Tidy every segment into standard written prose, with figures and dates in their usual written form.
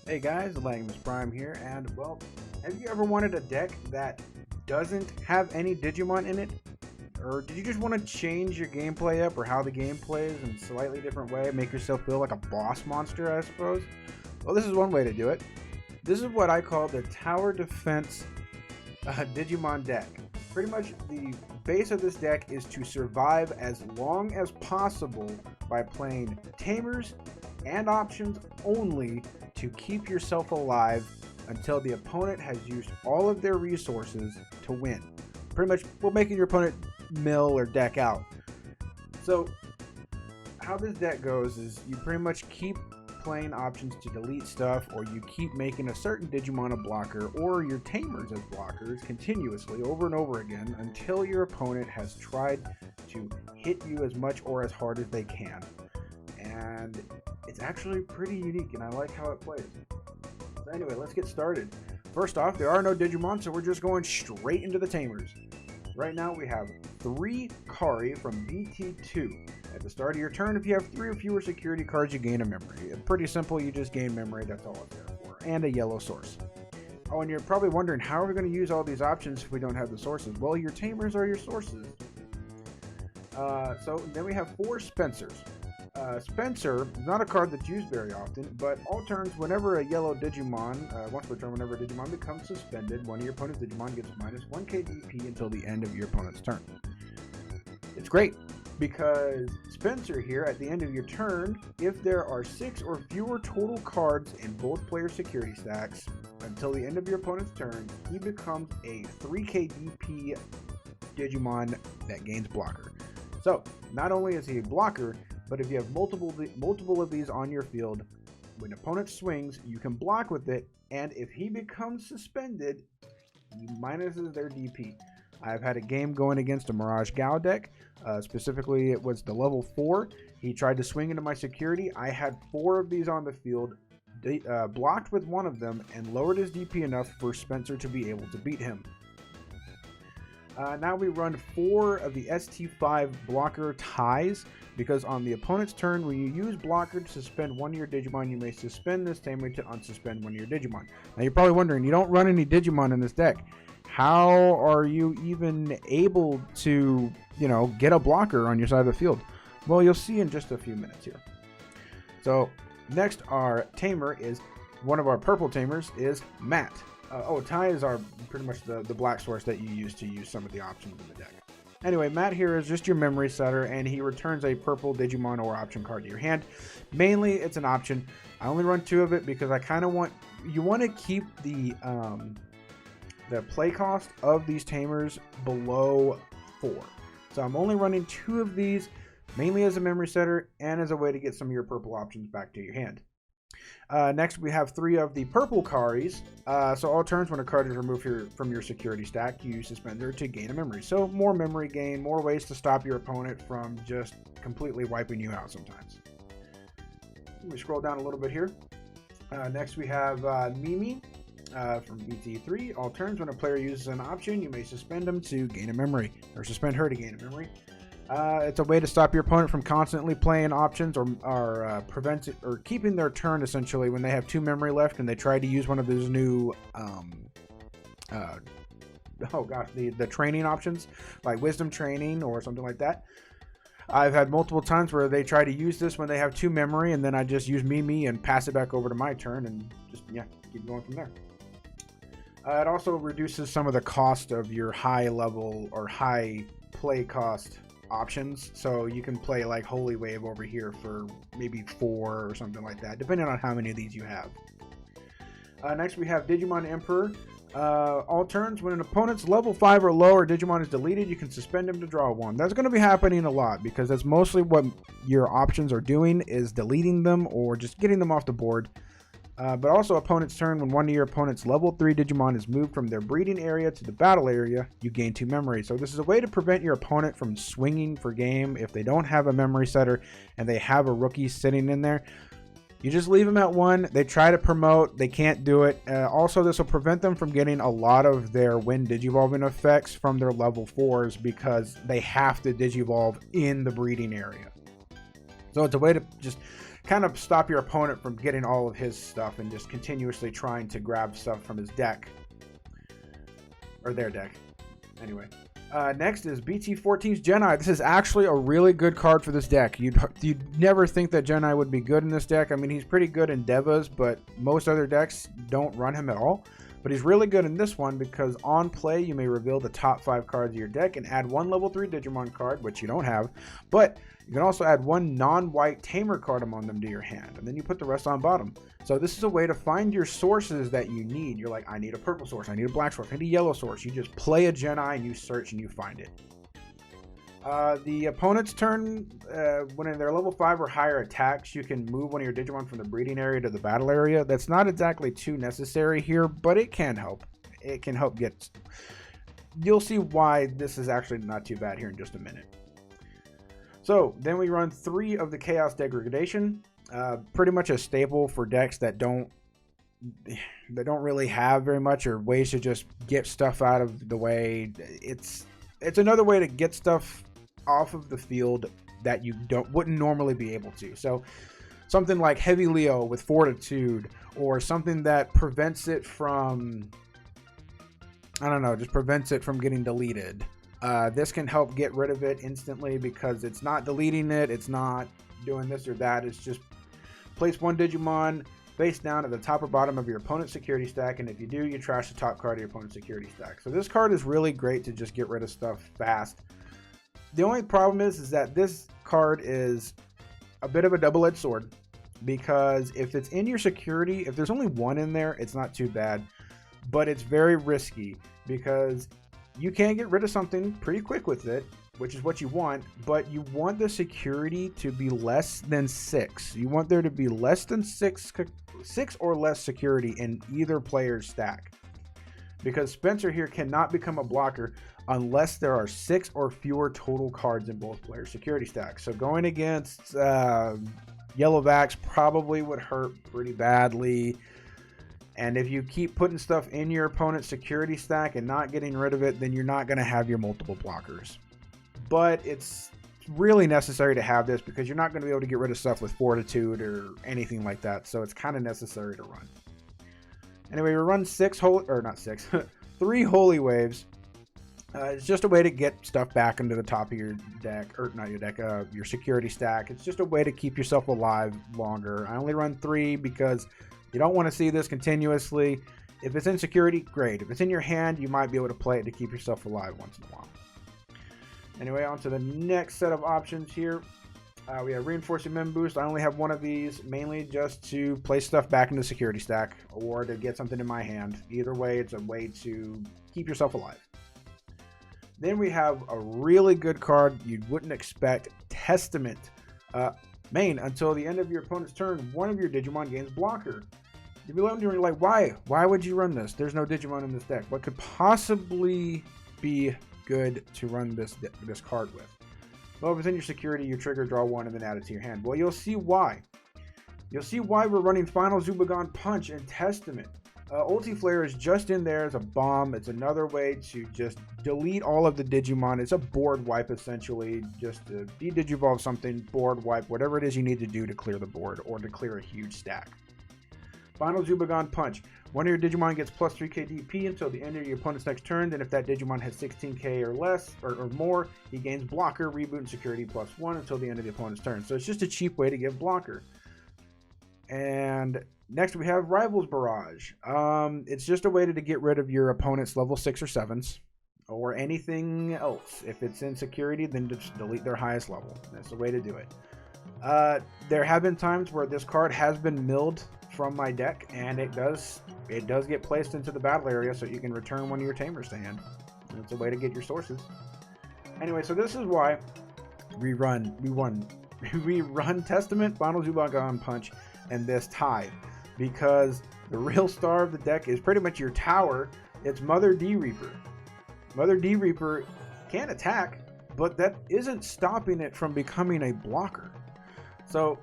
Hey guys, Langmus Prime here, and well, have you ever wanted a deck that doesn't have any Digimon in it? Or did you just want to change your gameplay up or how the game plays in a slightly different way, make yourself feel like a boss monster, I suppose? Well, this is one way to do it. This is what I call the Tower Defense Digimon deck. Pretty much the base of this deck is to survive as long as possible by playing tamers and options only to keep yourself alive until the opponent has used all of their resources to win. Pretty much, we're making your opponent mill or deck out. So, how this deck goes is you pretty much keep playing options to delete stuff, or you keep making a certain Digimon a blocker or your tamers as blockers continuously over and over again until your opponent has tried to hit you as much or as hard as they can. And it's actually pretty unique, and I like how it plays. So anyway, let's get started. First off, there are no Digimon, so we're just going straight into the tamers. Right now we have 3 Kari from BT2. At the start of your turn, if you have 3 or fewer security cards, you gain a memory. It's pretty simple, you just gain memory, that's all it's there for. And a yellow source. Oh, and you're probably wondering, how are we going to use all these options if we don't have the sources? Well, your tamers are your sources. So then we have 4 Spencers. Spencer is not a card that's used very often, but all turns, whenever a yellow Digimon, once per turn, whenever a Digimon becomes suspended, one of your opponent's Digimon gets minus 1 KDP until the end of your opponent's turn. It's great, because Spencer here, at the end of your turn, if there are 6 or fewer total cards in both players' security stacks until the end of your opponent's turn, he becomes a 3 KDP Digimon that gains blocker. So, not only is he a blocker, but if you have multiple of these on your field, when opponent swings, you can block with it, and if he becomes suspended, he minuses their DP. I've had a game going against a Mirage Gao deck. Specifically, it was the level 4. He tried to swing into my security. I had 4 of these on the field, blocked with one of them, and lowered his DP enough for Spencer to be able to beat him. Now we run 4 of the ST5 blocker ties, because on the opponent's turn, when you use blocker to suspend one of your Digimon, you may suspend this tamer to unsuspend one of your Digimon. Now you're probably wondering, you don't run any Digimon in this deck. How are you even able to, get a blocker on your side of the field? Well, you'll see in just a few minutes here. So next, our tamer is, one of our purple tamers is Matt. Tai is our pretty much the black source that you use to use some of the options in the deck. Anyway, Matt here is just your memory setter, and he returns a purple Digimon or option card to your hand. Mainly, it's an option. I only run 2 of it because I kind of want to keep the play cost of these tamers below 4. So I'm only running 2 of these, mainly as a memory setter and as a way to get some of your purple options back to your hand. Next, we have 3 of the purple Karis. So all turns, when a card is removed from your security stack, you use Suspender to gain a memory. So more memory gain, more ways to stop your opponent from just completely wiping you out sometimes. Let me scroll down a little bit here. Next, we have Mimi from BT3. All turns, when a player uses an option, you may suspend him to gain a memory, or suspend her to gain a memory. It's a way to stop your opponent from constantly playing options or prevent it, or keeping their turn essentially when they have 2 memory left and they try to use one of those new the training options like wisdom training or something like that. I've had multiple times where they try to use this when they have 2 memory, and then I just use Mimi and pass it back over to my turn and just keep going from there. It also reduces some of the cost of your high level or high play cost options, so you can play like Holy Wave over here for maybe 4 or something like that, depending on how many of these you have. Next, we have Digimon Emperor. All turns, when an opponent's level 5 or lower Digimon is deleted, you can suspend him to draw 1. That's going to be happening a lot, because that's mostly what your options are doing, is deleting them or just getting them off the board. But also, opponent's turn, when one of your opponent's level 3 Digimon is moved from their breeding area to the battle area, you gain 2 memory. So this is a way to prevent your opponent from swinging for game if they don't have a memory setter and they have a rookie sitting in there. You just leave them at 1. They try to promote, they can't do it. Also, this will prevent them from getting a lot of their when Digivolving effects from their level 4s, because they have to Digivolve in the breeding area. So it's a way to just kind of stop your opponent from getting all of his stuff and just continuously trying to grab stuff from his deck. Or their deck. Anyway. Next is BT14's Jedi. This is actually a really good card for this deck. You'd never think that Jedi would be good in this deck. I mean, he's pretty good in Devas, but most other decks don't run him at all. But he's really good in this one because on play, you may reveal the top 5 cards of your deck and add 1 level 3 Digimon card, which you don't have. But you can also add 1 non-white Tamer card among them to your hand, and then you put the rest on bottom. So this is a way to find your sources that you need. You're like, I need a purple source, I need a black source, I need a yellow source. You just play a Jedi and you search and you find it. The opponent's turn, when they're level 5 or higher attacks, you can move one of your Digimon from the breeding area to the battle area. That's not exactly too necessary here, but it can help. It can help get... You'll see why this is actually not too bad here in just a minute. So, then we run 3 of the Chaos Degradation. Pretty much a staple for decks that don't really have very much or ways to just get stuff out of the way. It's another way to get stuff off of the field that you wouldn't normally be able to. So something like Heavy Leo with Fortitude, or something that prevents it from, I don't know, just prevents it from getting deleted. This can help get rid of it instantly because it's not deleting it, it's not doing this or that, it's just place 1 Digimon face down at the top or bottom of your opponent's security stack, and if you do, you trash the top card of your opponent's security stack. So this card is really great to just get rid of stuff fast. The only problem is that this card is a bit of a double-edged sword, because if it's in your security, if there's only 1 in there, it's not too bad, but it's very risky because you can get rid of something pretty quick with it, which is what you want, but you want the security to be less than 6. You want there to be less than 6 or less security in either player's stack, because Spencer here cannot become a blocker unless there are 6 or fewer total cards in both players' security stacks. So going against Yellowbacks probably would hurt pretty badly. And if you keep putting stuff in your opponent's security stack and not getting rid of it, then you're not going to have your multiple blockers. But it's really necessary to have this because you're not going to be able to get rid of stuff with Fortitude or anything like that. So it's kind of necessary to run. Anyway, we run 3 Holy Waves. It's just a way to get stuff back into the top of your deck, or not your deck, your security stack. It's just a way to keep yourself alive longer. I only run 3 because you don't want to see this continuously. If it's in security, great. If it's in your hand, you might be able to play it to keep yourself alive once in a while. Anyway, on to the next set of options here. We have Reinforcing Mem Boost. I only have 1 of these, mainly just to place stuff back in the security stack or to get something in my hand. Either way, it's a way to keep yourself alive. Then we have a really good card you wouldn't expect, Testament. Main, until the end of your opponent's turn, 1 of your Digimon gains blocker. You'd be wondering, like, why? Why would you run this? There's no Digimon in this deck. What could possibly be good to run this card with? Well, if it's in your security, you trigger, draw 1, and then add it to your hand. Well, you'll see why. You'll see why we're running Final Zubagon Punch and Testament. Ulti Flare is just in there as a bomb. It's another way to just delete all of the Digimon. It's a board wipe, essentially. Just to de-Digivolve something, board wipe, whatever it is you need to do to clear the board or to clear a huge stack. Final Zubagon Punch. 1 of your Digimon gets plus 3k DP until the end of your opponent's next turn. Then if that Digimon has 16k or less, or more, he gains blocker, reboot, and security plus 1 until the end of the opponent's turn. So it's just a cheap way to give blocker. And next we have Rivals Barrage. It's just a way to get rid of your opponent's level 6 or 7s or anything else. If it's in security, then just delete their highest level. That's the way to do it. There have been times where this card has been milled from my deck, and it does get placed into the battle area, so you can return 1 of your Tamers to hand. It's a way to get your sources. Anyway, so this is why we run Testament, Final Zubagon Punch, and this Tithe, because the real star of the deck is pretty much your tower. It's Mother D Reaper. Mother D Reaper can attack, but that isn't stopping it from becoming a blocker. So,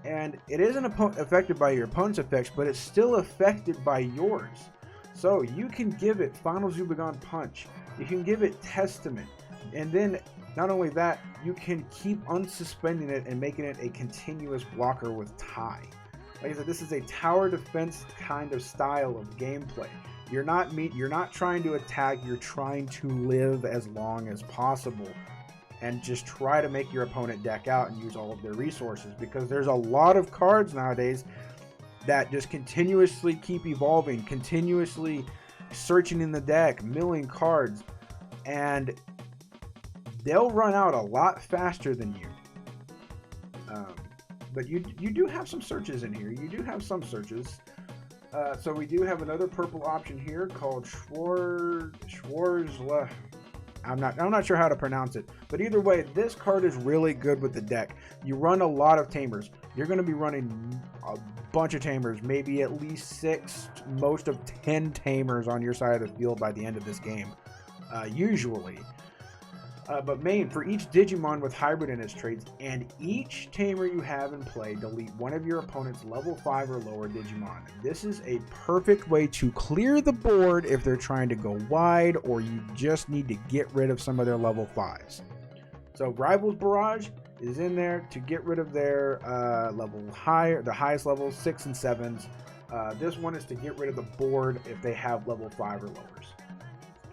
and it isn't affected by your opponent's effects, but it's still affected by yours. So you can give it Final Zubagon Punch, you can give it Testament, and then Not only that, you can keep unsuspending it and making it a continuous blocker with tie. Like I said, this is a tower defense kind of style of gameplay. You're not trying to attack, you're trying to live as long as possible and just try to make your opponent deck out and use all of their resources, because there's a lot of cards nowadays that just continuously keep evolving, continuously searching in the deck, milling cards, and they'll run out a lot faster than you. But you do have some searches in here. You do have some searches. So we do have another purple option here called Schwarzla. I'm not sure how to pronounce it, but either way, this card is really good with the deck. You run a lot of tamers. You're going to be running a bunch of tamers, maybe at least 6, most of 10 tamers on your side of the field by the end of this game, usually. But main, for each Digimon with hybrid in its traits, and each tamer you have in play, delete one of your opponent's level 5 or lower Digimon. This is a perfect way to clear the board if they're trying to go wide, or you just need to get rid of some of their level 5s. So Rivals Barrage is in there to get rid of their the highest levels, 6 and 7s. This one is to get rid of the board if they have level 5 or lowers.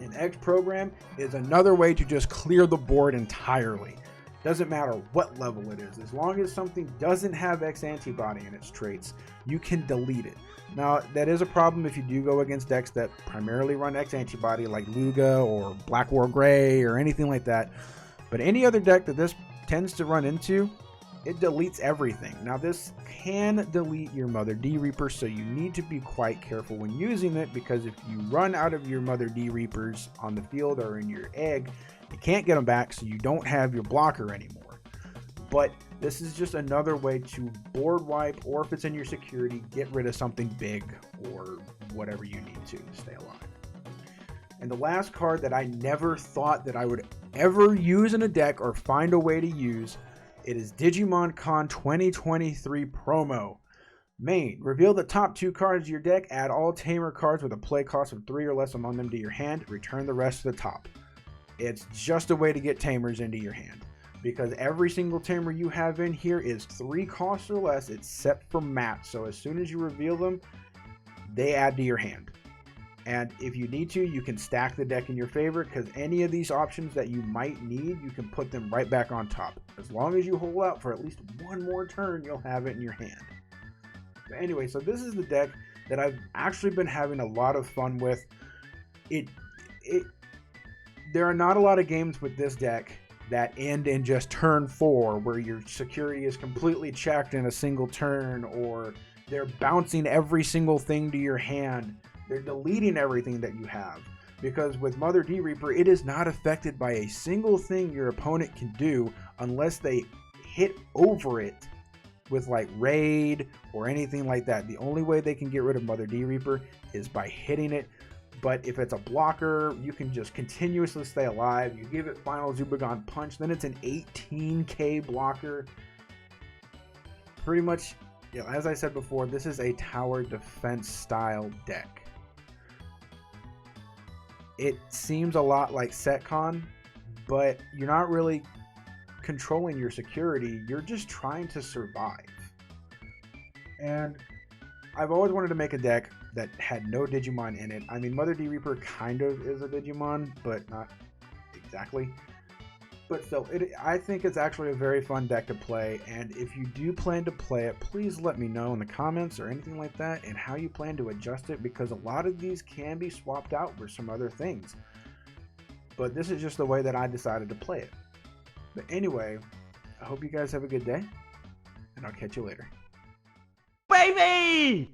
An X program is another way to just clear the board entirely. Doesn't matter what level it is, as long as something doesn't have X antibody in its traits, you can delete it. Now, that is a problem if you do go against decks that primarily run X antibody, like Luga or Black War Gray or anything like that. But any other deck that this tends to run into, it deletes everything. Now, this can delete your Mother D Reaper, so you need to be quite careful when using it, because if you run out of your Mother D Reapers on the field or in your egg, you can't get them back, so you don't have your blocker anymore. But this is just another way to board wipe, or if it's in your security, get rid of something big or whatever you need to stay alive. And the last card that I never thought that I would ever use in a deck or find a way to use, it is Digimon Con 2023 promo. Main, reveal the top 2 cards of your deck, add all tamer cards with a play cost of 3 or less among them to your hand, return the rest to the top. It's just a way to get tamers into your hand, because every single tamer you have in here is 3 costs or less, except for mats. So as soon as you reveal them, they add to your hand. And if you need to, you can stack the deck in your favor, because any of these options that you might need, you can put them right back on top. As long as you hold out for at least one more turn, you'll have it in your hand. But anyway, so this is the deck that I've actually been having a lot of fun with. There are not a lot of games with this deck that end in just turn 4, where your security is completely checked in a single turn, or they're bouncing every single thing to your hand. They're deleting everything that you have, because with Mother D Reaper, it is not affected by a single thing your opponent can do unless they hit over it with like raid or anything like that. The only way they can get rid of Mother D Reaper is by hitting it. But if it's a blocker, you can just continuously stay alive. You give it Final Zubagon Punch, then it's an 18k blocker. Pretty much, as I said before, this is a tower defense style deck. It seems a lot like SetCon, but you're not really controlling your security. You're just trying to survive. And I've always wanted to make a deck that had no Digimon in it. I mean, Mother D Reaper kind of is a Digimon, but not exactly. But still, I think it's actually a very fun deck to play, and if you do plan to play it, please let me know in the comments or anything like that, and how you plan to adjust it, because a lot of these can be swapped out for some other things. But this is just the way that I decided to play it. But anyway, I hope you guys have a good day, and I'll catch you later. Baby!